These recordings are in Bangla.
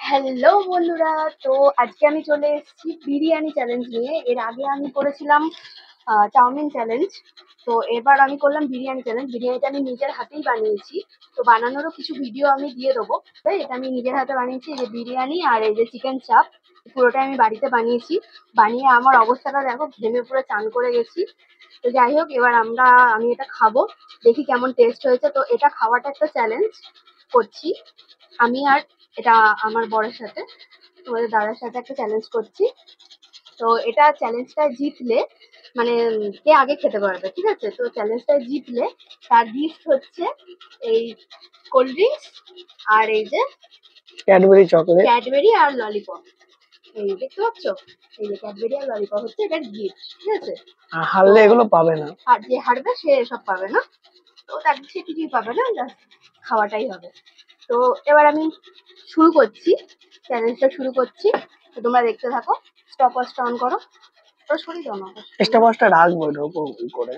হ্যালো বন্ধুরা, তো আজকে আমি চলে এসেছি বিরিয়ানি চ্যালেঞ্জ নিয়ে। এর আগে আমি করেছিলাম চাউমিন চ্যালেঞ্জ, তো এবার আমি করলাম বিরিয়ানি চ্যালেঞ্জ। বিরিয়ানিটা আমি নিজের হাতেই বানিয়েছি, তো বানানোরও কিছু ভিডিও আমি দিয়ে দেবো। তাই এটা আমি নিজের হাতে বানিয়েছি, এই যে বিরিয়ানি আর এই যে চিকেন চাপ, পুরোটাই আমি বাড়িতে বানিয়েছি। বানিয়ে আমার অবস্থাটা দেখো, ঘেমে পুরো চান করে গেছি। তো যাই হোক, এবার আমি এটা খাবো, দেখি কেমন টেস্ট হয়েছে। তো এটা খাওয়াটা একটা চ্যালেঞ্জ করছি আমি, আর এটা আমার বরের সাথে, তোমাদের দাদার সাথে একটা চ্যালেঞ্জ করছি। তো এটা চ্যালেঞ্জটা জিতলে মানে কে আগে খেতে পারবে, ঠিক আছে? তো চ্যালেঞ্জটা জিতলে তার গিফট হচ্ছে এই কোল্ড ড্রিঙ্কস আর এই যে ক্যাডবেরি আর ললিপপ। এই দেখতে পাচ্ছ, এই যে ক্যাডবেরি আর ললিপপ হচ্ছে এটার গিফট, ঠিক আছে? হারলে এগুলো পাবে না, আর যে হারবে সে এসব পাবে না, তো তাকে সে কিছুই পাবে না, জাস্ট খাওয়াটাই হবে। তো এবার আমি শুরু করছি, চ্যালেঞ্জটা শুরু করছি। তো তোমরা দেখতে থাকো। স্টপ ওয়াচটা অন করো। তো সরিয়ে দাও না, স্টপ ওয়াচটা রাখবো এর উপর করে,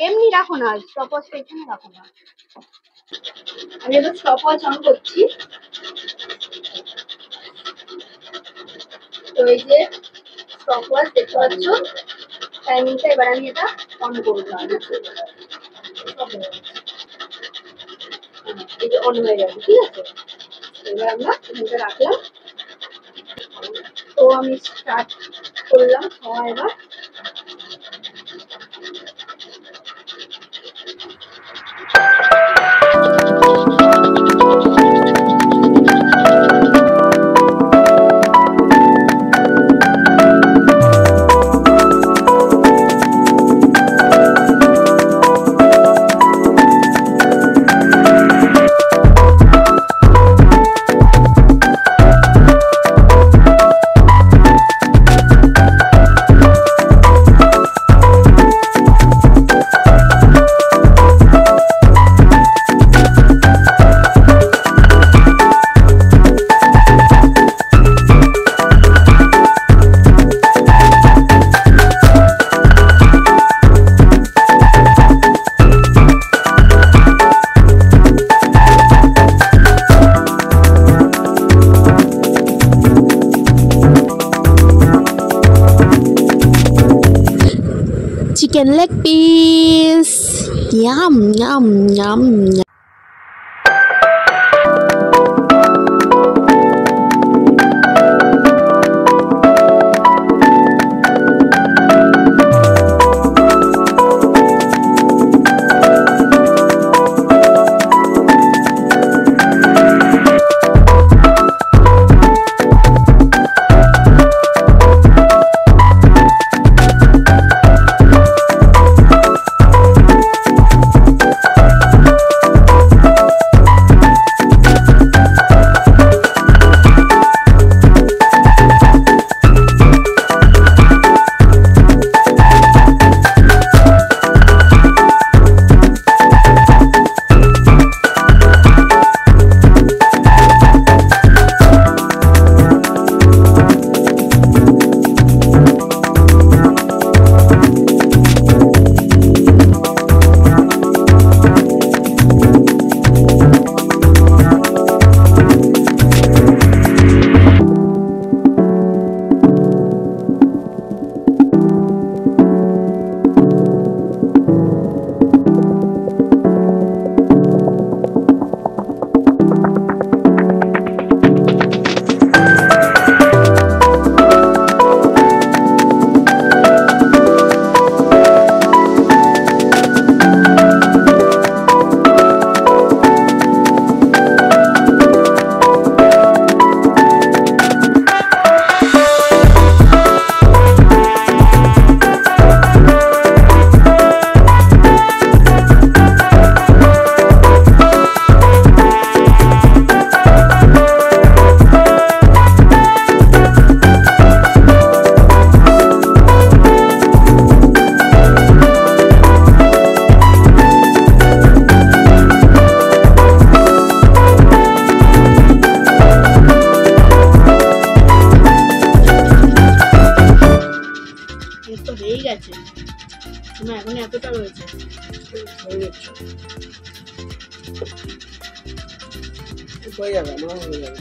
এমনি রাখো না, স্টপ ওয়াচটা এখানে রাখো না। আমি এবার স্টপ ওয়াচ অন করছি। তো এই যে স্টপ ওয়াচ দেখতে পাচ্ছ টাইমিংটা, এবার আমি এটা অন করলাম। এই যে অন হয়ে গেছে, ঠিক আছে? এবার আমরা এখানটা রাখলাম। তো আমি স্টার্ট করলাম খাওয়া এবার। Chicken leg piece. Yum, yum, yum, yum. গেছে, তোমার এখন এতটা রয়েছে। হয়ে যাবে, আমার হয়ে যাবে।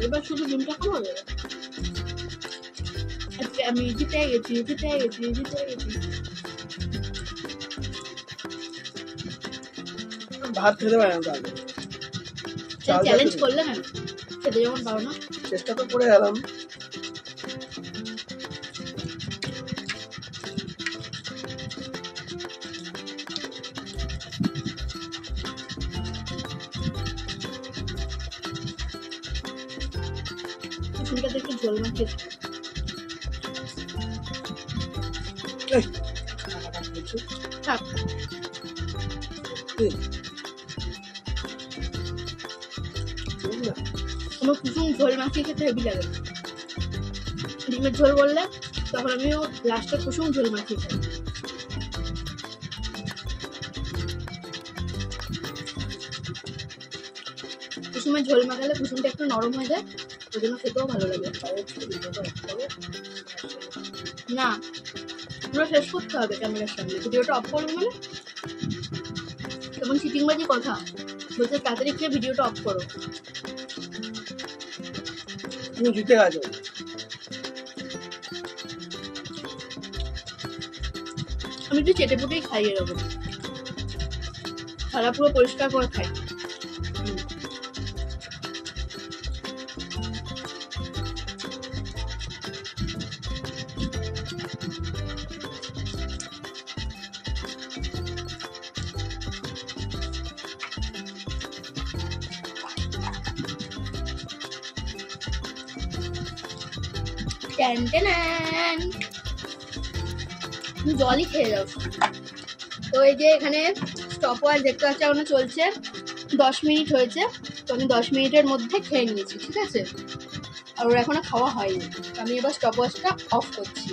এবার শুধু ডিমটা খাবো। আমি জিতে গেছি। ভাত খেতে পারে না তাহলে। চ্যালেঞ্জ করলে না, খেতে যেমন পারো না। চেষ্টা তো করে গেলাম। কুসুমটাতে একটু ঝোল মাখিয়ে থাক। আমার কুসুম ঝোল মাখিয়ে খেতে হেভি লাগে। ডিমের ঝোল বললে তখন আমিও লাস্টে কুসুম ঝোল মাখিয়ে খাই। কুসুমের ঝোল মাখালে কুসুমটা একটু নরম হয়ে যায়, ওই জন্য খেতেও ভালো লাগে। না, পুরো শেষ করতে হবে ক্যামেরার সামনে। ভিডিওটা অফ করবো মানে তেমন চিটিংবাজি কথা বলছে, তাড়াতাড়ি খেয়ে ভিডিওটা অফ করো। তুমি জিতে গেছো। আমি একটু চেটে পুটেই খাই, এরকম থালা পুরো পরিষ্কার করে খাই। জলই খেয়ে যাও। তো এই যে এখানে স্টপ ওয়াচ দেখতে পাচ্ছি এখনো চলছে, 10 মিনিট হয়েছে। তো আমি 10 মিনিটের মধ্যে খেয়ে নিয়েছি, ঠিক আছে। আর ওর এখনো খাওয়া হয়নি। আমি এবার স্টপ ওয়াচটা অফ করছি।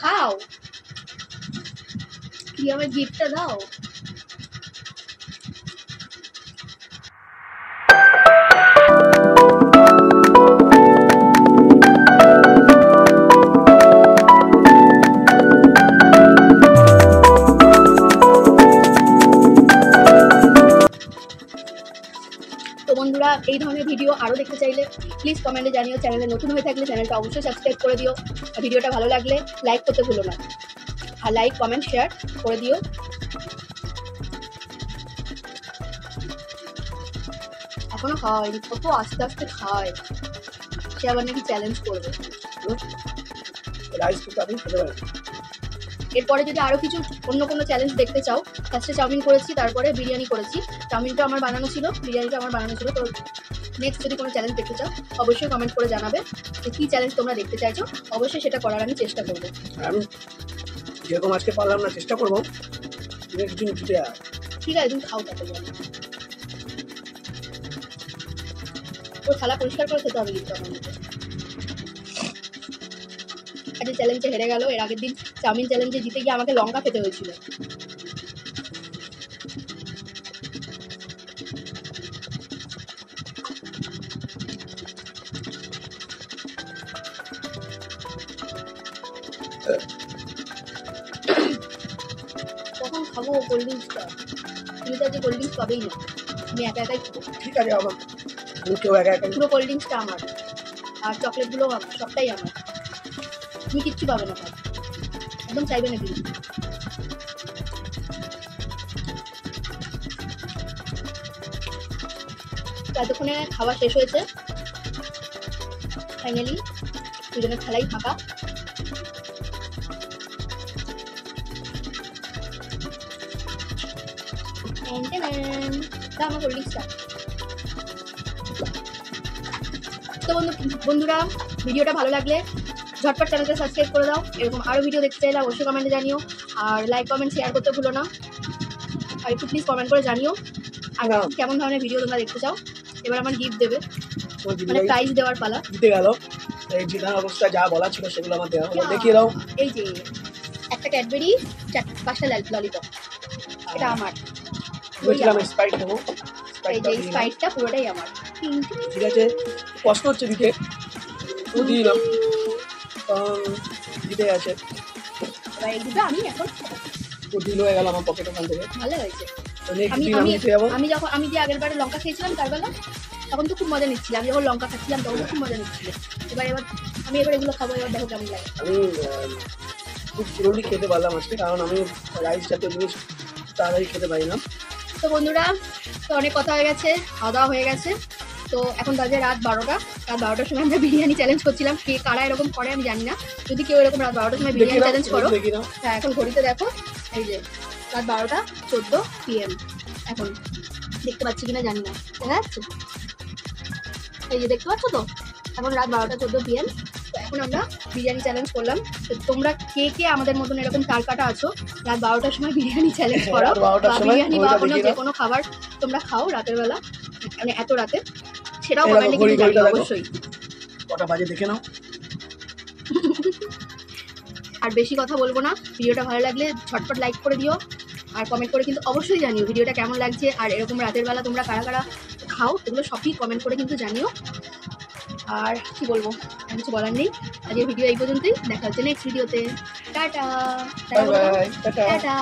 খাও, কি আমার গিফটটা দাও। বন্ধুরা, এই ধরনের ভিডিও আরও দেখতে চাইলে প্লিজ কমেন্টে জানিও। চ্যানেলে নতুন হয়ে থাকলে চ্যানেলটা অবশ্যই সাবস্ক্রাইব করে দিও। আর ভিডিওটা ভালো লাগলে লাইক করতে ভুলো না। আর লাইক, কমেন্ট, শেয়ার করে দিও। এখনো খাওয়াই, কত আস্তে আস্তে খায়। সে আবার নাকি চ্যালেঞ্জ করবে। এরপরে যদি আরও কিছু অন্য কোনো চ্যালেঞ্জ দেখতে চাও, ফার্স্টে চাউমিন করেছি, তারপরে বিরিয়ানি করেছি। চাউমিনটা আমার বানানো ছিল, বিরিয়ানিটা আমার বানানো ছিল। তো নেক্সট যদি কোনো চ্যালেঞ্জ দেখতে চাও অবশ্যই কমেন্ট করে জানাবে যে কী চ্যালেঞ্জ তোমরা দেখতে চাইছো। অবশ্যই সেটা করার আমি চেষ্টা করবো। আমি যেরকম আজকে পারলাম না, চেষ্টা করবো। ঠিক আছে, তুমি খাও তাতে বলো। ওর থালা পরিষ্কার করে খেতে হবে কিন্তু আমার মধ্যে। আজকে চ্যালেঞ্জে হেরে গেল। এর আগের দিন চাউমিন চ্যালেঞ্জে জিতে গিয়ে আমাকে লঙ্কা খেতে হয়েছিল। কখন খাবো কোল্ড ড্রিঙ্কসটা? তুমি তো আজকে কোল্ড ড্রিঙ্কস পাবেই না, আমি একা একাই খাবো। ঠিক আছে, আমার কেউ একা একা। পুরো কোল্ড ড্রিঙ্কসটা আমার, আর চকলেটগুলো আমার, সবটাই আমার। তুমি কিচ্ছু পাবে না, একদম চাইবে না কিন্তু। এতক্ষণে খাওয়া শেষ হয়েছে। ফাইনালি দুজনের খেলাই ফাঁকা। আমার কোল্ড ড্রিঙ্কসটা। তো বন্ধুরা ভিডিওটা ভালো লাগলে ঝটপট চ্যানেলটা সাবস্ক্রাইব করে দাও। এরকম আরও ভিডিও দেখতে চাইলে অবশ্যই কমেন্টে জানিও, আর লাইক কমেন্ট শেয়ার করতে ভুলো না। আর একটু প্লিজ কমেন্ট করে জানিও আর কেমন ধরনের ভিডিও তোমরা দেখতে চাও। এবার আমার গিফট দেবে, মানে প্রাইজ দেওয়ার পালা। জিতে গেল, এই জিতার অবস্থা যা বলা ছিল সেগুলো আমার দেওয়া হলো। দেখিয়ে দাও। এই যে একটা ক্যাডবেরি, 5টা ললিপপ, এটা আমার। বলছিলাম স্প্রাইট দেবো, এই যে স্প্রাইটটা পুরোটাই আমার। ঠিক আছে, কষ্ট হচ্ছে দিতে, তো দিয়ে দিলাম, জিতে গেছে। এবার এই দুটো আমি এখন তো ডিল হয়ে গেল আমার পকেট ওখান থেকে। ভালো হয়েছে। তো নেক্সট দিন আমি জিতে যাবো। আমি যে আগের বারে লঙ্কা খেয়েছিলাম তার বেলা, তখন তো খুব মজা নিচ্ছিলাম। আমি যখন লঙ্কা খাচ্ছিলাম তখন খুব মজা নিচ্ছিল। এবার আমি এগুলো খাবো, এবার দেখো কেমন লাগে। আমি খুব জরুরি খেতে পারলাম আজকে, কারণ আমি রাইস জাতীয় জিনিস তাড়াতাড়ি খেতে পারি না। তো বন্ধুরা, তো অনেক কথা হয়ে গেছে, খাওয়া দাওয়া হয়ে গেছে। তো এখন বাজে রাত 12টা। রাত 12টার সময় আমরা বিরিয়ানি চ্যালেঞ্জ করছিলাম। কে কারা এরকম করে আমি জানি না। যদি কেউ এরকম রাত 12টার সময় বিরিয়ানি চ্যালেঞ্জ করো, হ্যাঁ এখন ঘড়িতে দেখো, এই যে রাত 12:14 PM এখন। দেখতে পাচ্ছি কিনা জানি না, দেখা যাচ্ছে? এই যে দেখতে পাচ্ছ তো, এখন রাত 12:14 PM। তো এখন আমরা বিরিয়ানি চ্যালেঞ্জ করলাম। তো তোমরা কে কে আমাদের মতন এরকম তার কাটা আছো, রাত 12টার সময় বিরিয়ানি চ্যালেঞ্জ করো, বা বিরিয়ানি বা অন্য যে কোনো খাবার তোমরা খাও রাতের বেলা, মানে এত রাতে, সেটাও কমেন্টে কিন্তু জানিও অবশ্যই। কটা বাজে দেখে নাও। আর বেশি কথা বলবো না, ভিডিওটা ভালো লাগলে ঝটপট লাইক করে দিও, আর কমেন্ট করে কিন্তু অবশ্যই জানিও ভিডিওটা কেমন লাগছে। আর এরকম রাতের বেলা তোমরা কারা কারা খাও এগুলো সবই কমেন্ট করে কিন্তু জানিও। আর কি বলবো, আর কিছু বলার নেই। আজকের ভিডিও এই পর্যন্তই, দেখা হচ্ছে নেক্সট ভিডিওতে। Tata. Bye bye, tata. Tata.